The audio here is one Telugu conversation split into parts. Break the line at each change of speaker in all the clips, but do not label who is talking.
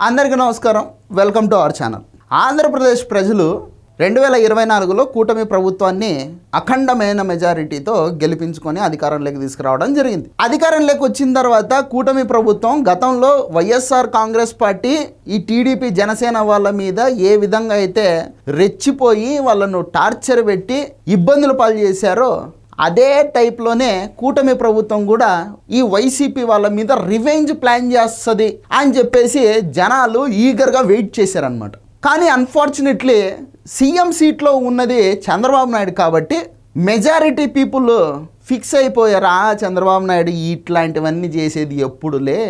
అందరికీ నమస్కారం. Welcome to our channel. Andhra Pradesh ప్రజలు 2024లో కూటమి ప్రభుత్వాన్ని అఖండమైన మెజారిటీతో గెలిపించుకొని అధికారంలోకి తీసుకురావడం జరిగింది. అధికారంలోకి వచ్చిన తర్వాత కూటమి ప్రభుత్వం గతంలో వైఎస్ఆర్ కాంగ్రెస్ పార్టీ ఈ టీడీపీ జనసేన వాళ్ళ మీద ఏ విధంగా అయితే రెచ్చిపోయి వాళ్ళను టార్చర్ పెట్టి ఇబ్బందులు పాలు చేశారో అదే టైప్లోనే కూటమి ప్రభుత్వం కూడా ఈ వైసీపీ వాళ్ళ మీద రివెంజ్ ప్లాన్ చేస్తుంది అని చెప్పేసి జనాలు ఈగర్గా వెయిట్ చేశారనమాట. కానీ అన్ఫార్చునేట్లీ సీఎం సీట్లో ఉన్నది చంద్రబాబు నాయుడు కాబట్టి మెజారిటీ పీపుల్ ఫిక్స్ అయిపోయారు. చంద్రబాబు నాయుడు ఇట్లాంటివన్నీ చేసేది ఎప్పుడులే,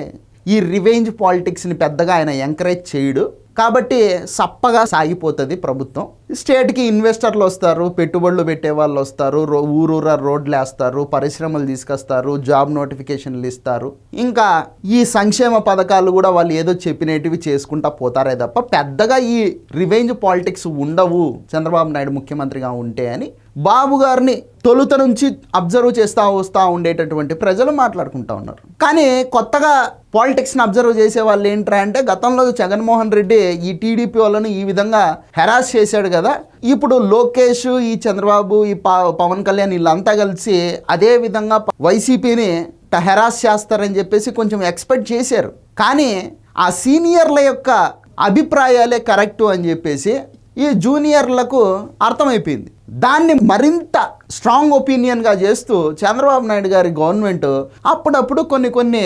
ఈ రివెంజ్ పాలిటిక్స్ని పెద్దగా ఆయన ఎంకరేజ్ చేయడు కాబట్టి సప్పగా సాగిపోతుంది ప్రభుత్వం. స్టేట్కి ఇన్వెస్టర్లు వస్తారు, పెట్టుబడులు పెట్టే వాళ్ళు వస్తారు, ఊరూరా రోడ్లు వేస్తారు, పరిశ్రమలు తీసుకొస్తారు, జాబ్ నోటిఫికేషన్లు ఇస్తారు. ఇంకా ఈ సంక్షేమ పథకాలు కూడా వాళ్ళు ఏదో చెప్పినవి చేసుకుంటా పోతారే తప్ప పెద్దగా ఈ రివెంజ్ పాలిటిక్స్ ఉండవు చంద్రబాబు నాయుడు ముఖ్యమంత్రిగా ఉంటే అని బాబు గారిని తొలుత నుంచి అబ్జర్వ్ చేస్తూ వస్తూ ఉండేటటువంటి ప్రజలు మాట్లాడుకుంటూ ఉన్నారు. కానీ కొత్తగా పాలిటిక్స్ని అబ్జర్వ్ చేసే వాళ్ళు ఏంట్రా అంటే గతంలో జగన్మోహన్ రెడ్డి ఈ టీడీపీ వాళ్ళను ఈ విధంగా హెరాస్ చేశాడు కదా, ఇప్పుడు లోకేష్, ఈ చంద్రబాబు, ఈ పవన్ కళ్యాణ్ వీళ్ళంతా కలిసి అదే విధంగా వైసీపీని హెరాస్ చేస్తారని చెప్పేసి కొంచెం ఎక్స్పెక్ట్ చేశారు. కానీ ఆ సీనియర్ల యొక్క అభిప్రాయాలే కరెక్టు అని చెప్పేసి ఈ జూనియర్లకు అర్థమైపోయింది. దాన్ని మరింత స్ట్రాంగ్ ఒపీనియన్గా చేస్తూ చంద్రబాబు నాయుడు గారి గవర్నమెంట్ అప్పుడప్పుడు కొన్ని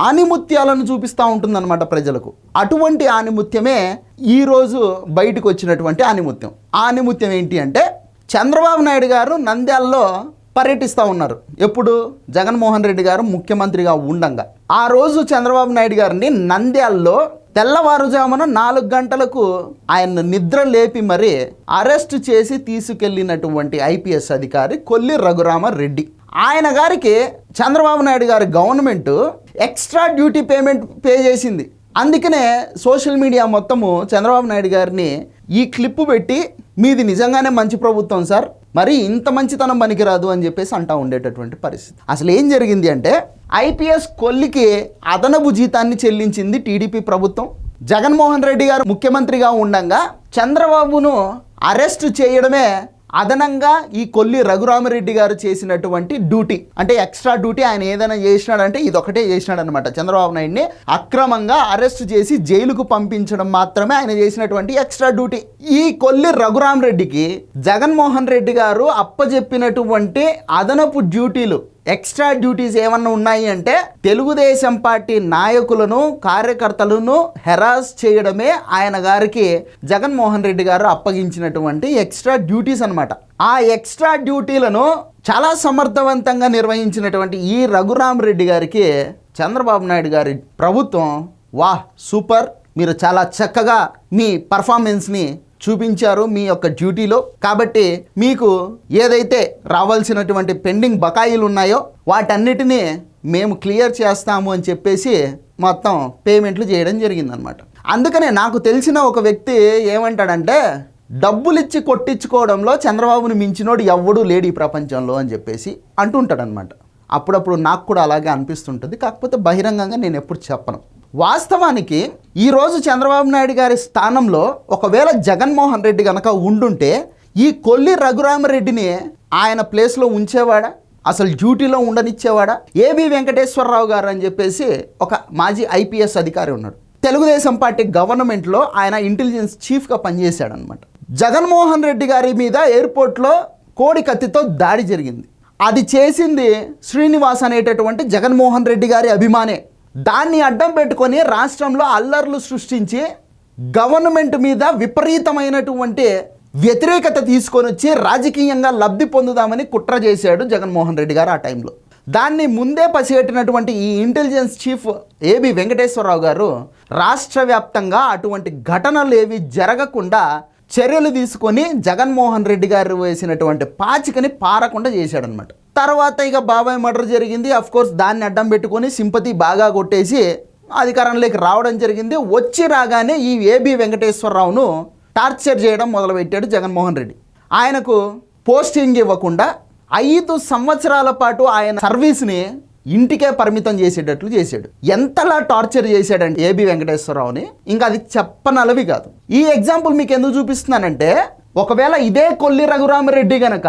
ఆణిముత్యాలను చూపిస్తూ ఉంటుందన్నమాట ప్రజలకు. అటువంటి ఆణిముత్యమే ఈరోజు బయటకు వచ్చినటువంటి ఆణిముత్యం. ఆణిముత్యం ఏంటి అంటే చంద్రబాబు నాయుడు గారు నంద్యాలలో పర్యటిస్తూ ఉన్నారు. ఎప్పుడు జగన్మోహన్ రెడ్డి గారు ముఖ్యమంత్రిగా ఉండంగా ఆ రోజు చంద్రబాబు నాయుడు గారిని నంద్యాలలో తెల్లవారుజామున 4 గంటలకు ఆయన నిద్ర లేపి మరి అరెస్ట్ చేసి తీసుకెళ్లినటువంటి ఐపీఎస్ అధికారి కొల్లి రఘురామరెడ్డి. ఆయన గారికి చంద్రబాబు నాయుడు గారి government extra duty payment pay చేసింది. అందుకనే సోషల్ మీడియా మొత్తము చంద్రబాబు నాయుడు గారిని ఈ క్లిప్పు పెట్టి మీది నిజంగానే మంచి ప్రభుత్వం సార్, మరి ఇంత మంచితనం పనికిరాదు అని చెప్పేసి అంటూ ఉండేటటువంటి పరిస్థితి. అసలు ఏం జరిగింది అంటే ఐపీఎస్ కొల్లికి అదనపు జీతాన్ని చెల్లించింది టీడీపీ ప్రభుత్వం. జగన్మోహన్ రెడ్డి గారు ముఖ్యమంత్రిగా ఉండగా చంద్రబాబును అరెస్ట్ చేయడమే అదనంగా ఈ కొల్లి రఘురామరెడ్డి గారు చేసినటువంటి డ్యూటీ. అంటే ఎక్స్ట్రా డ్యూటీ ఆయన ఏదైనా చేసినాడంటే ఇదొకటే చేసినాడు అనమాట. చంద్రబాబు నాయుడిని అక్రమంగా అరెస్ట్ చేసి జైలుకు పంపించడం మాత్రమే ఆయన చేసినటువంటి ఎక్స్ట్రా డ్యూటీ. ఈ కొల్లి రఘురామరెడ్డికి జగన్మోహన్ రెడ్డి గారు అప్పజెప్పినటువంటి అదనపు డ్యూటీలు, ఎక్స్ట్రా డ్యూటీస్ ఏమన్నా ఉన్నాయి అంటే తెలుగుదేశం పార్టీ నాయకులను, కార్యకర్తలను హెరాస్ చేయడమే ఆయన గారికి జగన్మోహన్ రెడ్డి గారు అప్పగించినటువంటి ఎక్స్ట్రా డ్యూటీస్ అన్నమాట. ఆ ఎక్స్ట్రా డ్యూటీలను చాలా సమర్థవంతంగా నిర్వహించినటువంటి ఈ రఘురామరెడ్డి గారికి చంద్రబాబు నాయుడు గారి ప్రభుత్వం వాహ్ సూపర్, మీరు చాలా చక్కగా మీ పర్ఫార్మెన్స్ని చూపించారు మీ యొక్క డ్యూటీలో, కాబట్టి మీకు ఏదైతే రావాల్సినటువంటి పెండింగ్ బకాయిలు ఉన్నాయో వాటన్నిటినీ మేము క్లియర్ చేస్తాము అని చెప్పేసి మొత్తం పేమెంట్లు చేయడం జరిగిందనమాట. అందుకనే నాకు తెలిసిన ఒక వ్యక్తి ఏమంటాడంటే డబ్బులు ఇచ్చి కొట్టించుకోవడంలో చంద్రబాబుని మించినోడు ఎవ్వడూ లేడు ఈ ప్రపంచంలో అని చెప్పేసి అంటుంటాడనమాట. అప్పుడప్పుడు నాకు కూడా అలాగే అనిపిస్తుంటుంది, కాకపోతే బహిరంగంగా నేను ఎప్పుడు చెప్పను. వాస్తవానికి ఈరోజు చంద్రబాబు నాయుడు గారి స్థానంలో ఒకవేళ జగన్మోహన్ రెడ్డి కనుక ఉండుంటే ఈ కొల్లి రఘురామరెడ్డిని ఆయన ప్లేస్లో ఉంచేవాడా, అసలు డ్యూటీలో ఉండనిచ్చేవాడా? ఏబి వెంకటేశ్వరరావు గారు అని చెప్పేసి ఒక మాజీ ఐపీఎస్ అధికారి ఉన్నాడు. తెలుగుదేశం పార్టీ గవర్నమెంట్లో ఆయన ఇంటెలిజెన్స్ చీఫ్గా పనిచేశాడనమాట. జగన్మోహన్ రెడ్డి గారి మీద ఎయిర్పోర్ట్లో కోడి కత్తితో దాడి జరిగింది. అది చేసింది శ్రీనివాస్ అనేటటువంటి జగన్మోహన్ రెడ్డి గారి అభిమానే. దాన్ని అడ్డం పెట్టుకొని రాష్ట్రంలో అల్లర్లు సృష్టించి గవర్నమెంట్ మీద విపరీతమైనటువంటి వ్యతిరేకత తీసుకొని వచ్చి రాజకీయంగా లబ్ధి పొందుదామని కుట్ర చేశాడు జగన్మోహన్ రెడ్డి గారు ఆ టైంలో. దాన్ని ముందే పసిగట్టినటువంటి ఈ ఇంటెలిజెన్స్ చీఫ్ ఏబి వెంకటేశ్వరరావు గారు రాష్ట్ర వ్యాప్తంగా అటువంటి ఘటనలు ఏవి జరగకుండా చర్యలు తీసుకొని జగన్మోహన్ రెడ్డి గారు వేసినటువంటి పాచికని పారకుండా చేశాడనమాట. తర్వాత ఇక బాబాయ్ మర్డర్ జరిగింది. అఫ్కోర్స్ దాన్ని అడ్డం పెట్టుకొని సింపతి బాగా కొట్టేసి అధికారంలోకి రావడం జరిగింది. వచ్చి రాగానే ఈ ఏబి వెంకటేశ్వరరావును టార్చర్ చేయడం మొదలుపెట్టాడు జగన్మోహన్ రెడ్డి. ఆయనకు పోస్టింగ్ ఇవ్వకుండా 5 సంవత్సరాల పాటు ఆయన సర్వీస్ని ఇంటికే పరిమితం చేసేటట్లు చేశాడు. ఎంతలా టార్చర్ చేశాడంటే ఏబి వెంకటేశ్వరరావుని, ఇంకా అది చెప్పనలవి కాదు. ఈ ఎగ్జాంపుల్ మీకు ఎందుకు చూపిస్తున్నానంటే, ఒకవేళ ఇదే కొల్లి రఘురామరెడ్డి గనక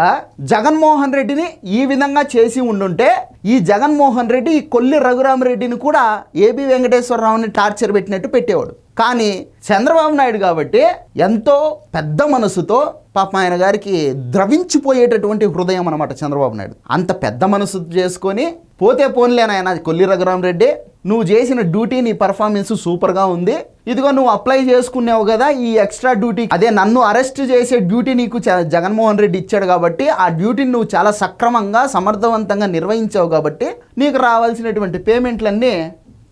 జగన్మోహన్ రెడ్డిని ఈ విధంగా చేసి ఉండుంటే, ఈ జగన్మోహన్ రెడ్డి ఈ కొల్లి రఘురామరెడ్డిని కూడా ఏబి వెంకటేశ్వరరావుని టార్చర్ పెట్టినట్టు పెట్టేవాడు. కానీ చంద్రబాబు నాయుడు కాబట్టి ఎంతో పెద్ద మనసుతో, పాపం ఆయన గారికి ద్రవించిపోయేటటువంటి హృదయం అనమాట చంద్రబాబు నాయుడు. అంత పెద్ద మనసు చేసుకొని పోతే పోన్లేనాయన కొల్లి రఘురామరెడ్డి, నువ్వు చేసిన డ్యూటీ, నీ పర్ఫార్మెన్స్ సూపర్గా ఉంది, ఇదిగో నువ్వు అప్లై చేసుకున్నావు కదా ఈ ఎక్స్ట్రా డ్యూటీ, అదే నన్ను అరెస్ట్ చేసే డ్యూటీ నీకు జగన్మోహన్ రెడ్డి ఇచ్చాడు కాబట్టి ఆ డ్యూటీని నువ్వు చాలా సక్రమంగా సమర్థవంతంగా నిర్వహించావు కాబట్టి నీకు రావాల్సినటువంటి పేమెంట్లన్నీ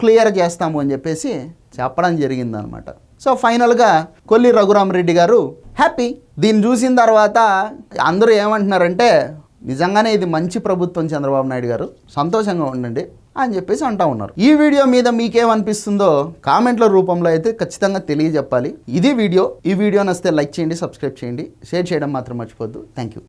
క్లియర్ చేస్తాము అని చెప్పేసి చెప్పడం జరిగిందనమాట. సో ఫైనల్గా కొల్లి రఘురామరెడ్డి గారు హ్యాపీ. దీన్ని చూసిన తర్వాత అందరూ ఏమంటున్నారంటే, నిజంగానే ఇది మంచి ప్రభుత్వం చంద్రబాబు నాయుడు గారు, సంతోషంగా ఉండండి అని చెప్పేసి అంటూ ఉన్నారు. ఈ వీడియో మీద మీకేమనిపిస్తుందో కామెంట్ల రూపంలో అయితే ఖచ్చితంగా తెలియజెప్పాలి. ఇది వీడియో. ఈ వీడియో నచ్చితే లైక్ చేయండి, సబ్స్క్రైబ్ చేయండి, షేర్ చేయడం మాత్రం మర్చిపోద్దు. Thank you.